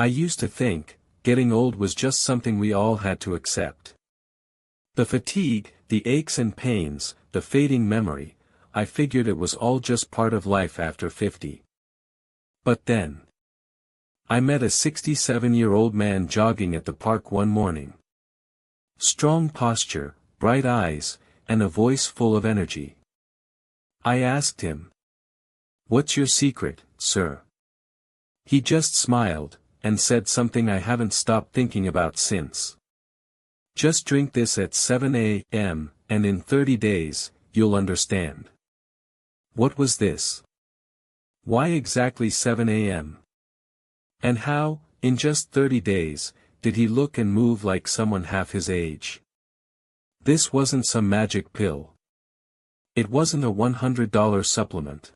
I used to think, getting old was just something we all had to accept. The fatigue, the aches and pains, the fading memory, I figured it was all just part of life after 50. But then, I met a 67-year-old man jogging at the park one morning. Strong posture, bright eyes, and a voice full of energy. I asked him, "What's your secret, sir?" He just smiled, and said something I haven't stopped thinking about since. "Just drink this at 7 a.m., and in 30 days, you'll understand." What was this? Why exactly 7 a.m.? And how, in just 30 days, did he look and move like someone half his age? This wasn't some magic pill. It wasn't a $100 supplement.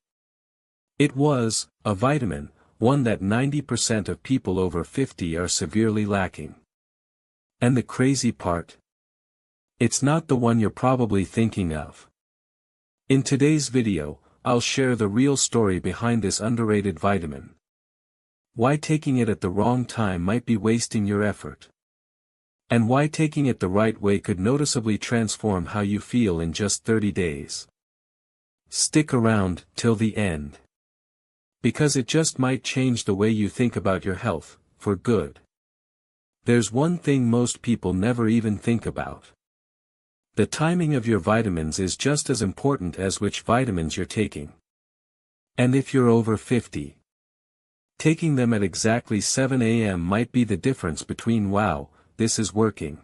It was a vitamin, one that 90% of people over 50 are severely lacking. And the crazy part? It's not the one you're probably thinking of. In today's video, I'll share the real story behind this underrated vitamin. Why taking it at the wrong time might be wasting your effort. And why taking it the right way could noticeably transform how you feel in just 30 days. Stick around till the end. Because it just might change the way you think about your health, for good. There's one thing most people never even think about. The timing of your vitamins is just as important as which vitamins you're taking. And if you're over 50, taking them at exactly 7 a.m. might be the difference between "wow, this is working,"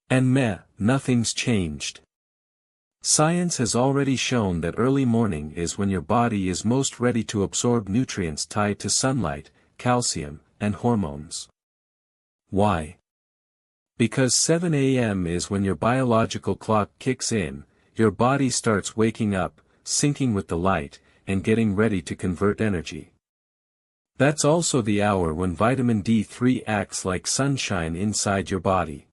and "meh, nothing's changed." Science has already shown that early morning is when your body is most ready to absorb nutrients tied to sunlight, calcium, and hormones. Why? Because 7 a.m. is when your biological clock kicks in, your body starts waking up, syncing with the light, and getting ready to convert energy. That's also the hour when vitamin D3 acts like sunshine inside your body.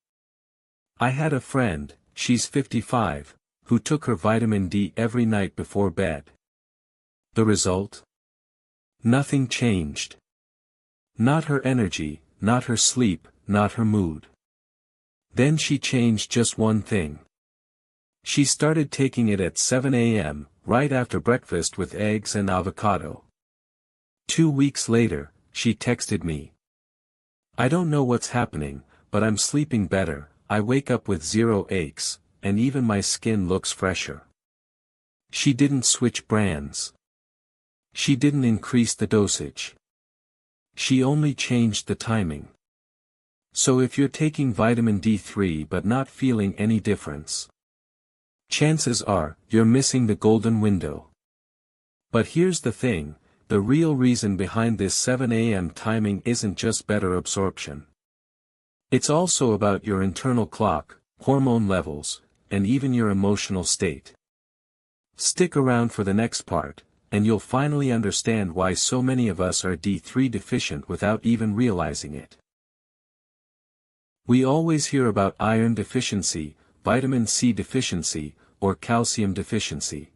I had a friend, she's 55, who took her vitamin D every night before bed. The result? Nothing changed. Not her energy, not her sleep, not her mood. Then she changed just one thing. She started taking it at 7 a.m., right after breakfast with eggs and avocado. 2 weeks later, she texted me. "I don't know what's happening, but I'm sleeping better, I wake up with zero aches, and even my skin looks fresher." She didn't switch brands. She didn't increase the dosage. She only changed the timing. So if you're taking vitamin D3 but not feeling any difference, chances are, you're missing the golden window. But here's the thing, the real reason behind this 7 a.m. timing isn't just better absorption. It's also about your internal clock, hormone levels, and even your emotional state. Stick around for the next part, and you'll finally understand why so many of us are D3 deficient without even realizing it. We always hear about iron deficiency, vitamin C deficiency, or calcium deficiency.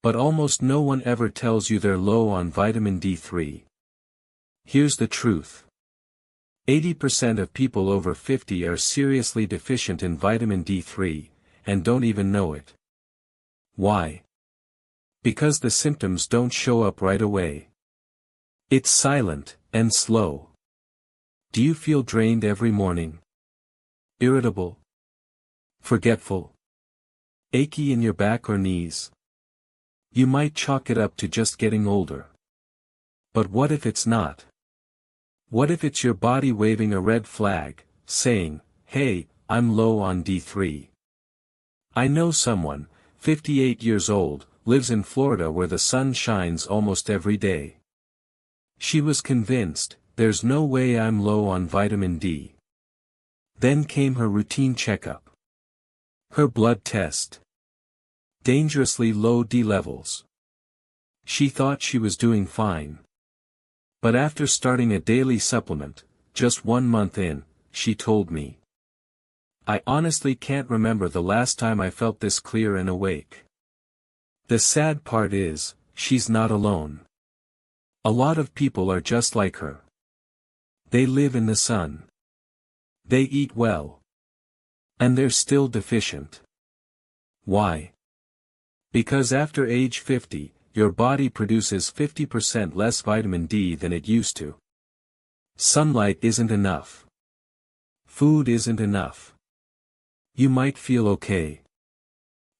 But almost no one ever tells you they're low on vitamin D3. Here's the truth. 80% of people over 50 are seriously deficient in vitamin D3, and don't even know it. Why? Because the symptoms don't show up right away. It's silent, and slow. Do you feel drained every morning? Irritable? Forgetful? Achy in your back or knees? You might chalk it up to just getting older. But what if it's not? What if it's your body waving a red flag, saying, "Hey, I'm low on D3. I know someone, 58 years old, lives in Florida where the sun shines almost every day. She was convinced, "There's no way I'm low on vitamin D." Then came her routine checkup. Her blood test. Dangerously low D levels. She thought she was doing fine. But after starting a daily supplement, just 1 month in, she told me, "I honestly can't remember the last time I felt this clear and awake." The sad part is, she's not alone. A lot of people are just like her. They live in the sun. They eat well. And they're still deficient. Why? Because after age 50, your body produces 50% less vitamin D than it used to. Sunlight isn't enough. Food isn't enough. You might feel okay.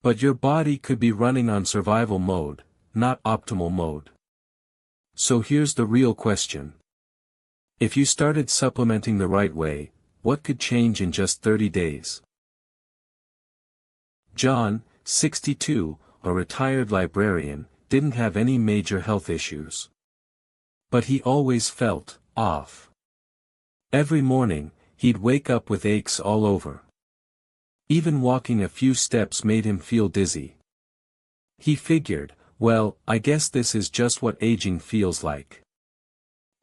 But your body could be running on survival mode, not optimal mode. So here's the real question. If you started supplementing the right way, what could change in just 30 days? John, 62, a retired librarian, didn't have any major health issues. But he always felt off. Every morning, he'd wake up with aches all over. Even walking a few steps made him feel dizzy. He figured, well, I guess this is just what aging feels like.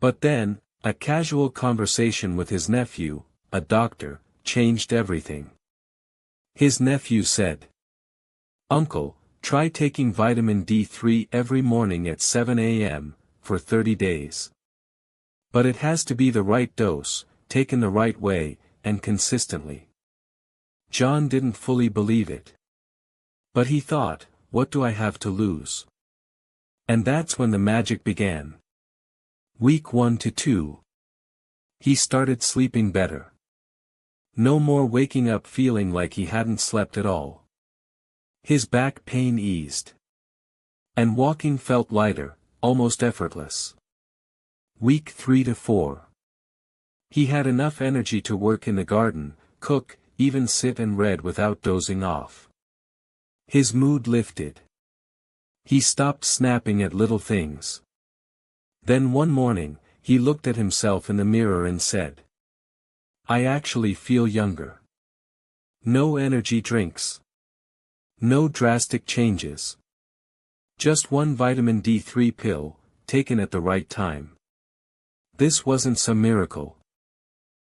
But then, a casual conversation with his nephew, a doctor, changed everything. His nephew said, "Uncle, try taking vitamin D3 every morning at 7 a.m., for 30 days. But it has to be the right dose, taken the right way, and consistently." John didn't fully believe it. But he thought, what do I have to lose? And that's when the magic began. Week 1 to 2. He started sleeping better. No more waking up feeling like he hadn't slept at all. His back pain eased. And walking felt lighter, almost effortless. Week 3 to 4. He had enough energy to work in the garden, cook, even sit and read without dozing off. His mood lifted. He stopped snapping at little things. Then one morning, he looked at himself in the mirror and said, "I actually feel younger. No energy drinks. No drastic changes. Just one vitamin D3 pill, taken at the right time." This wasn't some miracle.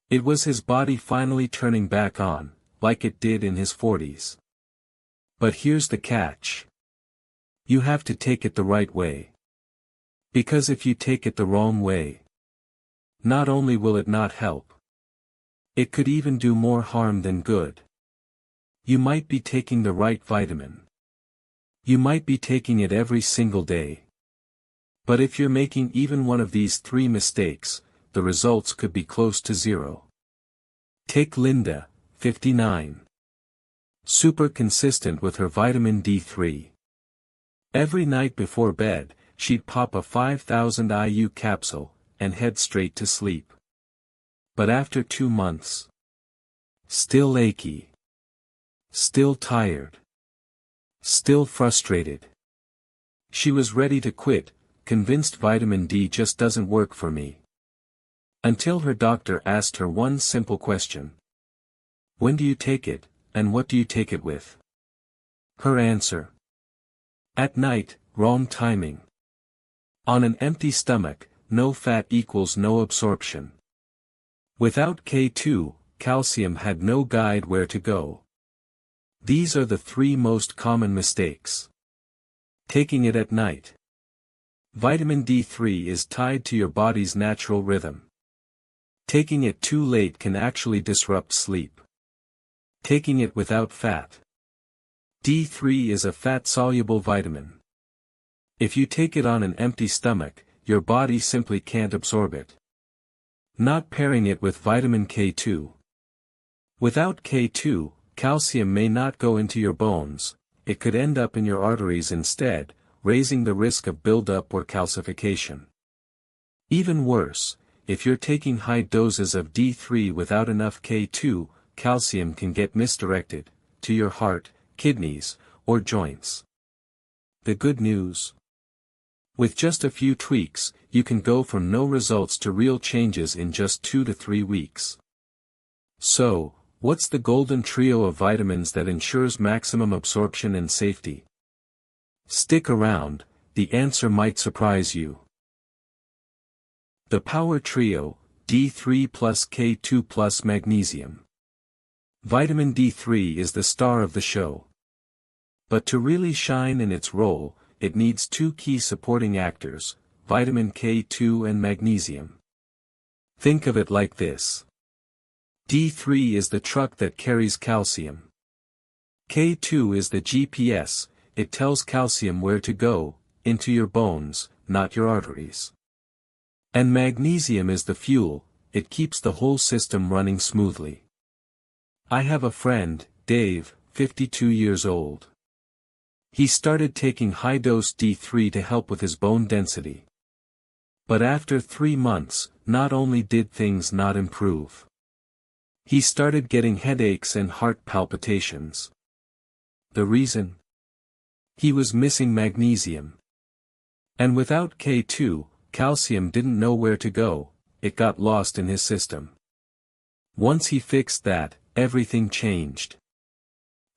It was his body finally turning back on, like it did in his 40s. But here's the catch. You have to take it the right way. Because if you take it the wrong way, not only will it not help, it could even do more harm than good. You might be taking the right vitamin. You might be taking it every single day. But if you're making even one of these 3 mistakes, the results could be close to zero. Take Linda, 59. Super consistent with her vitamin D3. Every night before bed, she'd pop a 5,000 IU capsule, and head straight to sleep. But after 2 months, still achy. Still tired. Still frustrated. She was ready to quit, convinced vitamin D just doesn't work for me. Until her doctor asked her one simple question. When do you take it, and what do you take it with? Her answer. At night, wrong timing. On an empty stomach, no fat equals no absorption. Without K2, calcium had no guide where to go. These are the 3 most common mistakes. Taking it at night. Vitamin D3 is tied to your body's natural rhythm. Taking it too late can actually disrupt sleep. Taking it without fat. D3 is a fat-soluble vitamin. If you take it on an empty stomach, your body simply can't absorb it. Not pairing it with vitamin K2. Without K2, calcium may not go into your bones, it could end up in your arteries instead, raising the risk of buildup or calcification. Even worse, if you're taking high doses of D3 without enough K2, calcium can get misdirected, to your heart, kidneys, or joints. The good news? With just a few tweaks, you can go from no results to real changes in just 2 to 3 weeks. So, what's the golden trio of vitamins that ensures maximum absorption and safety? Stick around, the answer might surprise you. The Power Trio, D3 plus K2 plus Magnesium. Vitamin D3 is the star of the show. But to really shine in its role, it needs 2 key supporting actors, vitamin K2 and magnesium. Think of it like this. D3 is the truck that carries calcium. K2 is the GPS, it tells calcium where to go, into your bones, not your arteries. And magnesium is the fuel, it keeps the whole system running smoothly. I have a friend, Dave, 52 years old. He started taking high-dose D3 to help with his bone density. But after 3 months, not only did things not improve. He started getting headaches and heart palpitations. The reason? He was missing magnesium. And without K2, calcium didn't know where to go, it got lost in his system. Once he fixed that, everything changed.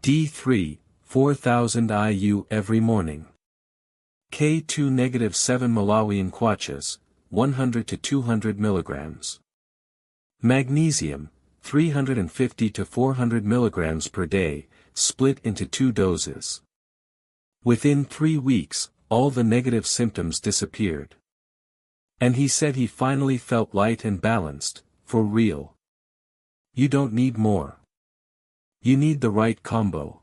D3, 4000 IU every morning. K2 -7 Malawian kwachas, 100 to 200 milligrams. Magnesium, 350 to 400 milligrams per day, split into 2 doses. Within 3 weeks, all the negative symptoms disappeared. And he said he finally felt light and balanced, for real. You don't need more. You need the right combo.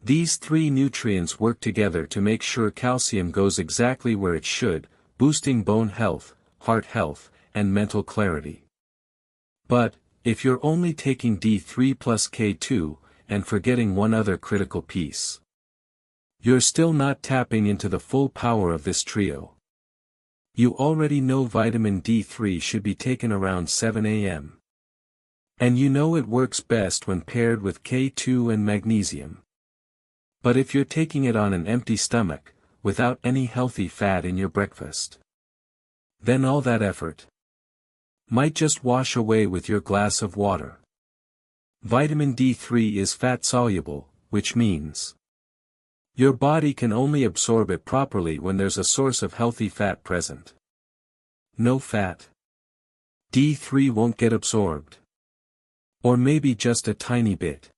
These 3 nutrients work together to make sure calcium goes exactly where it should, boosting bone health, heart health, and mental clarity. But, if you're only taking D3 plus K2, and forgetting one other critical piece, you're still not tapping into the full power of this trio. You already know vitamin D3 should be taken around 7 a.m. And you know it works best when paired with K2 and magnesium. But if you're taking it on an empty stomach, without any healthy fat in your breakfast, then all that effort might just wash away with your glass of water. Vitamin D3 is fat-soluble, which means your body can only absorb it properly when there's a source of healthy fat present. No fat. D3 won't get absorbed. Or maybe just a tiny bit.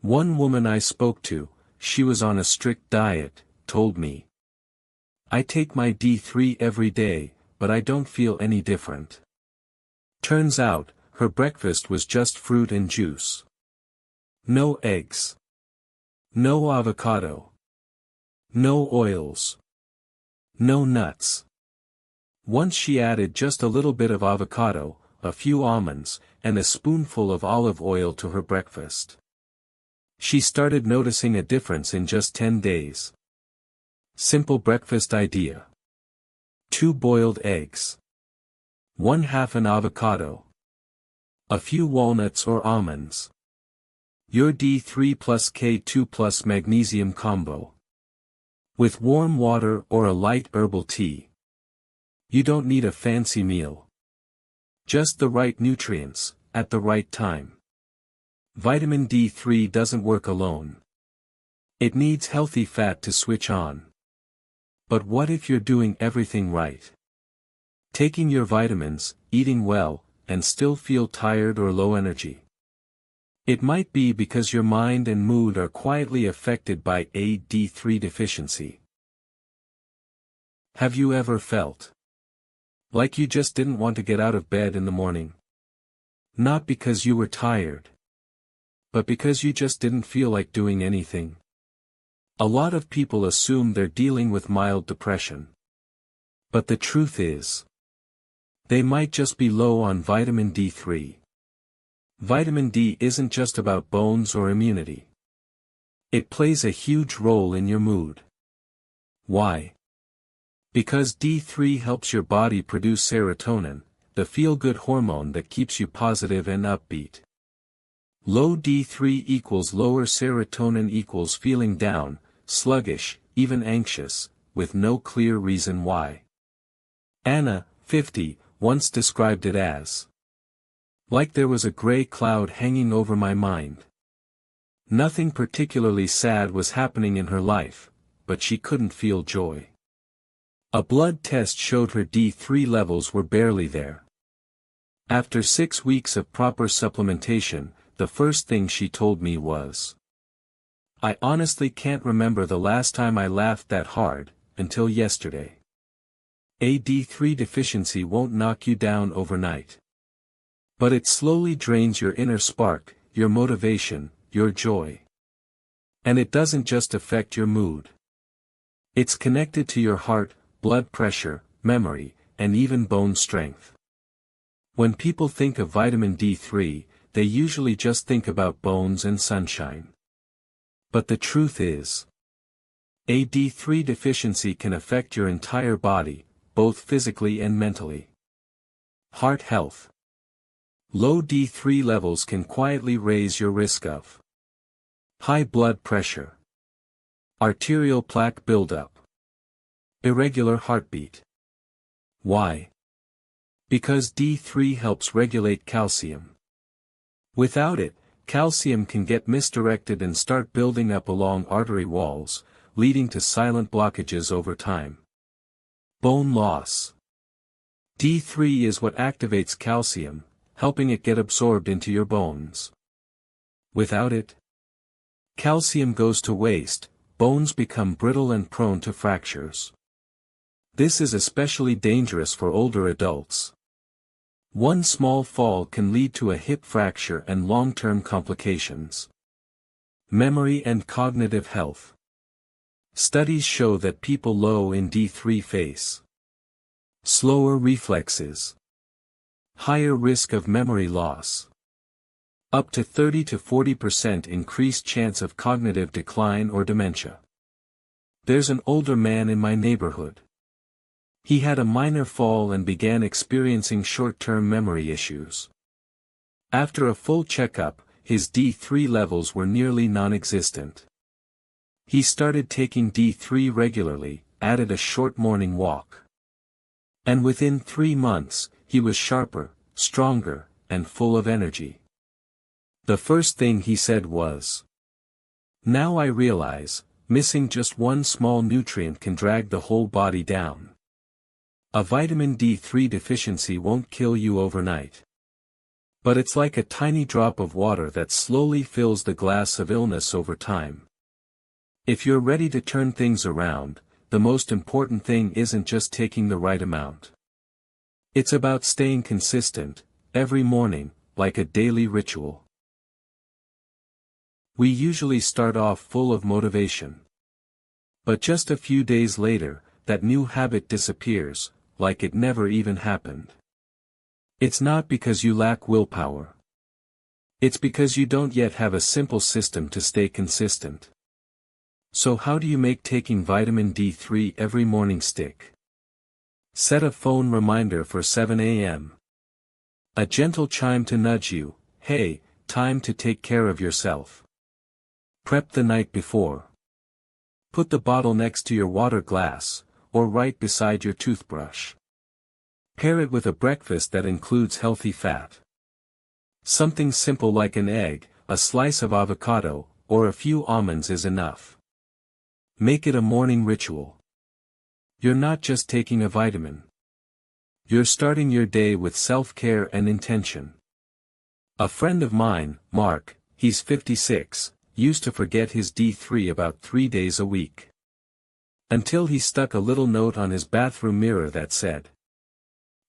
One woman I spoke to, she was on a strict diet, told me, I take my D3 every day, but I don't feel any different. Turns out, her breakfast was just fruit and juice. No eggs. No avocado. No oils. No nuts. Once she added just a little bit of avocado, a few almonds, and a spoonful of olive oil to her breakfast. She started noticing a difference in just 10 days. Simple breakfast idea. 2 boiled eggs. 1/2 an avocado. A few walnuts or almonds. Your D3 plus K2 plus magnesium combo. With warm water or a light herbal tea. You don't need a fancy meal. Just the right nutrients, at the right time. Vitamin D3 doesn't work alone. It needs healthy fat to switch on. But what if you're doing everything right? Taking your vitamins, eating well, and still feel tired or low energy. It might be because your mind and mood are quietly affected by a D3 deficiency. Have you ever felt like you just didn't want to get out of bed in the morning? Not because you were tired, but because you just didn't feel like doing anything. A lot of people assume they're dealing with mild depression. But the truth is, they might just be low on vitamin D3. Vitamin D isn't just about bones or immunity. It plays a huge role in your mood. Why? Because D3 helps your body produce serotonin, the feel-good hormone that keeps you positive and upbeat. Low D3 equals lower serotonin equals feeling down, sluggish, even anxious, with no clear reason why. Anna, 50, once described it as like there was a gray cloud hanging over my mind. Nothing particularly sad was happening in her life, but she couldn't feel joy. A blood test showed her D3 levels were barely there. After 6 weeks of proper supplementation, the first thing she told me was, I honestly can't remember the last time I laughed that hard, until yesterday. A D3 deficiency won't knock you down overnight. But it slowly drains your inner spark, your motivation, your joy. And it doesn't just affect your mood. It's connected to your heart, blood pressure, memory, and even bone strength. When people think of vitamin D3, they usually just think about bones and sunshine. But the truth is, a D3 deficiency can affect your entire body, both physically and mentally. Heart health. Low D3 levels can quietly raise your risk of high blood pressure, arterial plaque buildup, irregular heartbeat. Why? Because D3 helps regulate calcium. Without it, calcium can get misdirected and start building up along artery walls, leading to silent blockages over time. Bone loss. D3 is what activates calcium, helping it get absorbed into your bones. Without it, calcium goes to waste, bones become brittle and prone to fractures. This is especially dangerous for older adults. One small fall can lead to a hip fracture and long-term complications. Memory and cognitive health. Studies show that people low in D3 face slower reflexes, higher risk of memory loss, up to 30 to 40% increased chance of cognitive decline or dementia. There's an older man in my neighborhood. He had a minor fall and began experiencing short-term memory issues. After a full checkup, his D3 levels were nearly non-existent. He started taking D3 regularly, added a short morning walk. And within 3 months, he was sharper, stronger, and full of energy. The first thing he said was, "Now I realize, missing just one small nutrient can drag the whole body down." A vitamin D3 deficiency won't kill you overnight. But it's like a tiny drop of water that slowly fills the glass of illness over time. If you're ready to turn things around, the most important thing isn't just taking the right amount. It's about staying consistent, every morning, like a daily ritual. We usually start off full of motivation. But just a few days later, that new habit disappears, like it never even happened. It's not because you lack willpower. It's because you don't yet have a simple system to stay consistent. So how do you make taking vitamin D3 every morning stick? Set a phone reminder for 7 a.m. A gentle chime to nudge you, "Hey, time to take care of yourself." Prep the night before. Put the bottle next to your water glass, or right beside your toothbrush. Pair it with a breakfast that includes healthy fat. Something simple like an egg, a slice of avocado, or a few almonds is enough. Make it a morning ritual. You're not just taking a vitamin. You're starting your day with self-care and intention. A friend of mine, Mark, he's 56, used to forget his D3 about 3 days a week. Until he stuck a little note on his bathroom mirror that said,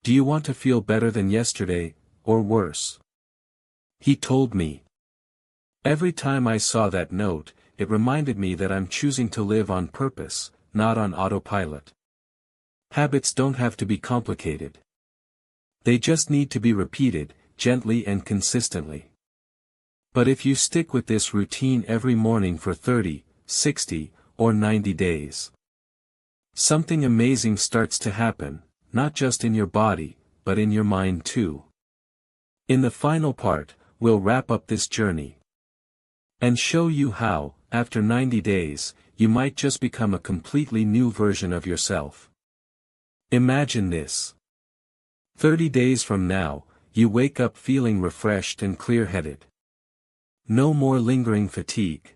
"Do you want to feel better than yesterday, or worse?" He told me. Every time I saw that note, it reminded me that I'm choosing to live on purpose, not on autopilot. Habits don't have to be complicated. They just need to be repeated, gently and consistently. But if you stick with this routine every morning for 30, 60, or 90 days, something amazing starts to happen, not just in your body, but in your mind too. In the final part, we'll wrap up this journey and show you how, after 90 days, you might just become a completely new version of yourself. Imagine this. 30 days from now, you wake up feeling refreshed and clear-headed. No more lingering fatigue.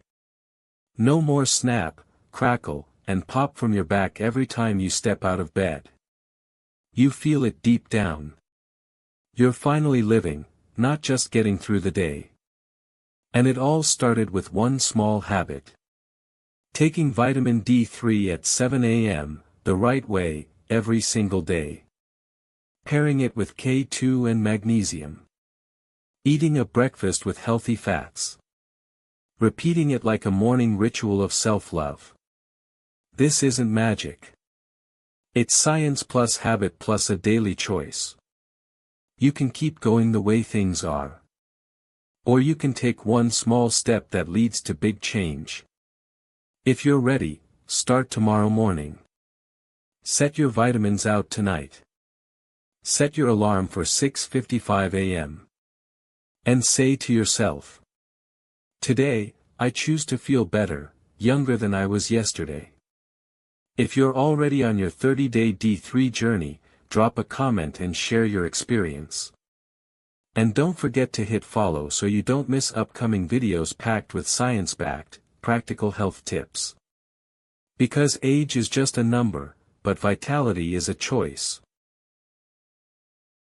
No more snap, crackle, and pop from your back every time you step out of bed. You feel it deep down. You're finally living, not just getting through the day. And it all started with one small habit. Taking vitamin D3 at 7 a.m., the right way, every single day. Pairing it with K2 and magnesium. Eating a breakfast with healthy fats. Repeating it like a morning ritual of self-love. This isn't magic. It's science plus habit plus a daily choice. You can keep going the way things are. Or you can take one small step that leads to big change. If you're ready, start tomorrow morning. Set your vitamins out tonight. Set your alarm for 6:55 a.m. And say to yourself, today, I choose to feel better, younger than I was yesterday. If you're already on your 30-day D3 journey, drop a comment and share your experience. And don't forget to hit follow so you don't miss upcoming videos packed with science-backed, practical health tips. Because age is just a number, but vitality is a choice.